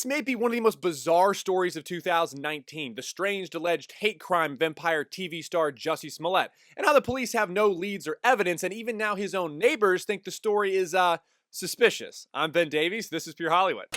This may be one of the most bizarre stories of 2019, the strange alleged hate crime of Empire TV star Jussie Smollett, and how the police have no leads or evidence, and even now his own neighbors think the story is, suspicious. I'm Ben Davies, this is Pure Hollywood.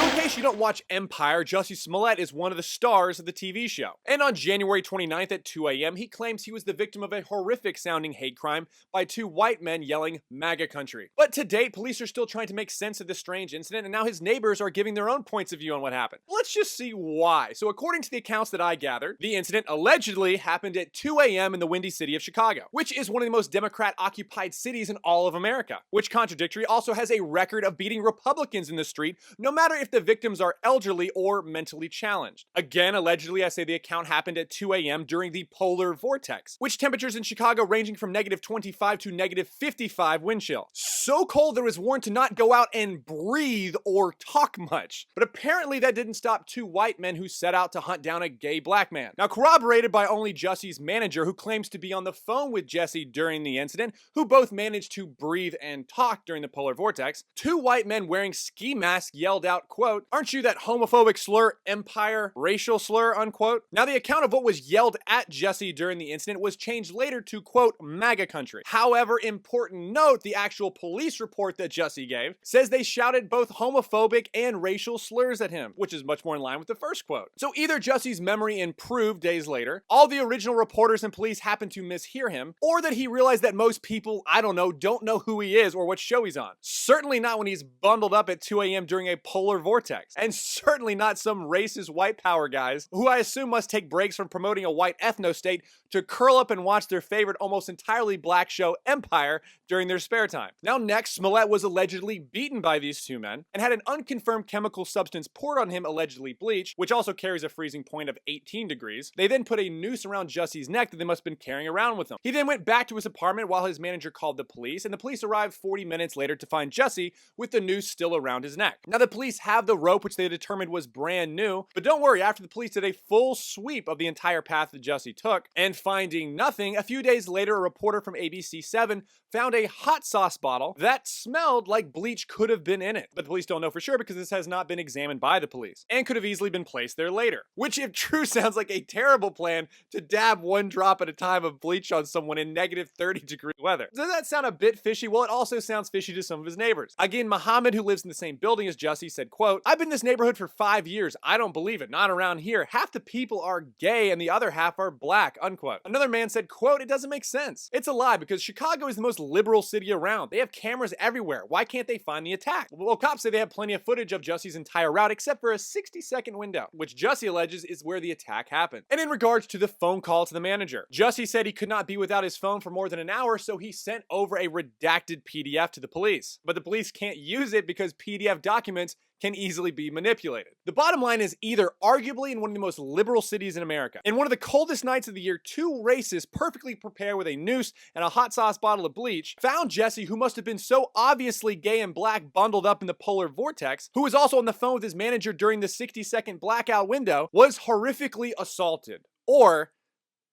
In case you don't watch Empire, Jussie Smollett is one of the stars of the TV show. And on January 29th at 2 a.m., he claims he was the victim of a horrific sounding hate crime by two white men yelling MAGA country. But to date, police are still trying to make sense of this strange incident, and now his neighbors are giving their own points of view on what happened. Let's just see why. So according to the accounts that I gathered, the incident allegedly happened at 2 a.m. in the Windy City of Chicago, which is one of the most Democrat-occupied cities in all of America, which contradictory also has a record of beating Republicans in the street, no matter if the victims are elderly or mentally challenged. Again, allegedly, I say the account happened at 2 a.m. during the polar vortex, which temperatures in Chicago ranging from -25 to -55 wind chill. So cold there was warned to not go out and breathe or talk much. But apparently that didn't stop two white men who set out to hunt down a gay black man. Now, corroborated by only Jussie's manager, who claims to be on the phone with Jussie during the incident, who both managed to breathe and talk during the polar vortex, two white men wearing ski masks yelled out, quote, "Aren't you that homophobic slur, Empire racial slur," unquote. Now, the account of what was yelled at Jussie during the incident was changed later to, quote, MAGA country. However, important note, the actual police report that Jussie gave says they shouted both homophobic and racial slurs at him, which is much more in line with the first quote. So either Jussie's memory improved days later, all the original reporters and police happened to mishear him, or that he realized that most people, I don't know who he is or what show he's on. Certainly not when he's bundled up at 2 a.m. during a polar vortex. And certainly not some racist white power guys who I assume must take breaks from promoting a white ethno-state to curl up and watch their favorite almost entirely black show Empire during their spare time. Now next, Smollett was allegedly beaten by these two men and had an unconfirmed chemical substance poured on him, allegedly bleach, which also carries a freezing point of 18 degrees. They then put a noose around Jussie's neck that they must have been carrying around with them. He then went back to his apartment while his manager called the police, and the police arrived 40 minutes later to find Jussie with the noose still around his neck. Now the police have the rope, which they determined was brand new, but don't worry, after the police did a full sweep of the entire path that Jussie took, and finding nothing, a few days later a reporter from ABC7 found a hot sauce bottle that smelled like bleach could have been in it. But the police don't know for sure because this has not been examined by the police, and could have easily been placed there later. Which, if true, sounds like a terrible plan to dab one drop at a time of bleach on someone in -30-degree weather. Does that sound a bit fishy? Well, it also sounds fishy to some of his neighbors. Again, Muhammad, who lives in the same building as Jussie, said, quote, "I've been in this neighborhood for 5 years. I don't believe it. Not around here. Half the people are gay and the other half are black," unquote. Another man said, quote, "It doesn't make sense. It's a lie because Chicago is the most liberal city around. They have cameras everywhere. Why can't they find the attack?" Well, cops say they have plenty of footage of Jussie's entire route except for a 60-second window, which Jussie alleges is where the attack happened. And in regards to the phone call to the manager, Jussie said he could not be without his phone for more than an hour, so he sent over a redacted PDF to the police. But the police can't use it because PDF documents can easily be manipulated. The bottom line is either arguably in one of the most liberal cities in America, in one of the coldest nights of the year, two racists perfectly prepared with a noose and a hot sauce bottle of bleach found Jussie, who must have been so obviously gay and black bundled up in the polar vortex, who was also on the phone with his manager during the 60-second blackout window, was horrifically assaulted. Or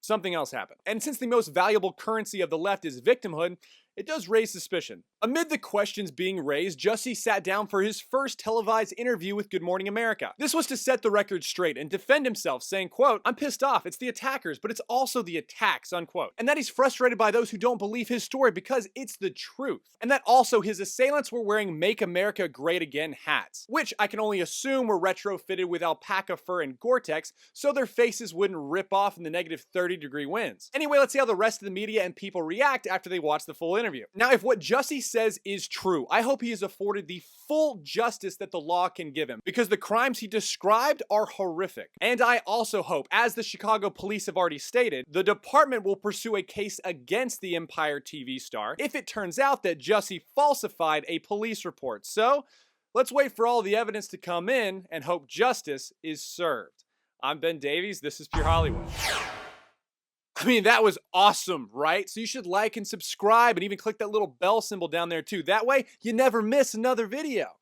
something else happened. And since the most valuable currency of the left is victimhood, it does raise suspicion. Amid the questions being raised, Jussie sat down for his first televised interview with Good Morning America. This was to set the record straight and defend himself, saying, quote, "I'm pissed off. It's the attackers, but it's also the attacks," unquote. And that he's frustrated by those who don't believe his story because it's the truth. And that also his assailants were wearing Make America Great Again hats, which I can only assume were retrofitted with alpaca fur and Gore-Tex so their faces wouldn't rip off in the -30-degree winds. Anyway, let's see how the rest of the media and people react after they watch the full interview. Now, if what Jussie says is true, I hope he is afforded the full justice that the law can give him, because the crimes he described are horrific. And I also hope, as the Chicago police have already stated, the department will pursue a case against the Empire TV star if it turns out that Jussie falsified a police report. So, let's wait for all the evidence to come in and hope justice is served. I'm Ben Davies, this is Pure Hollywood. I mean, that was awesome, right? So you should like and subscribe and even click that little bell symbol down there too. That way, you never miss another video.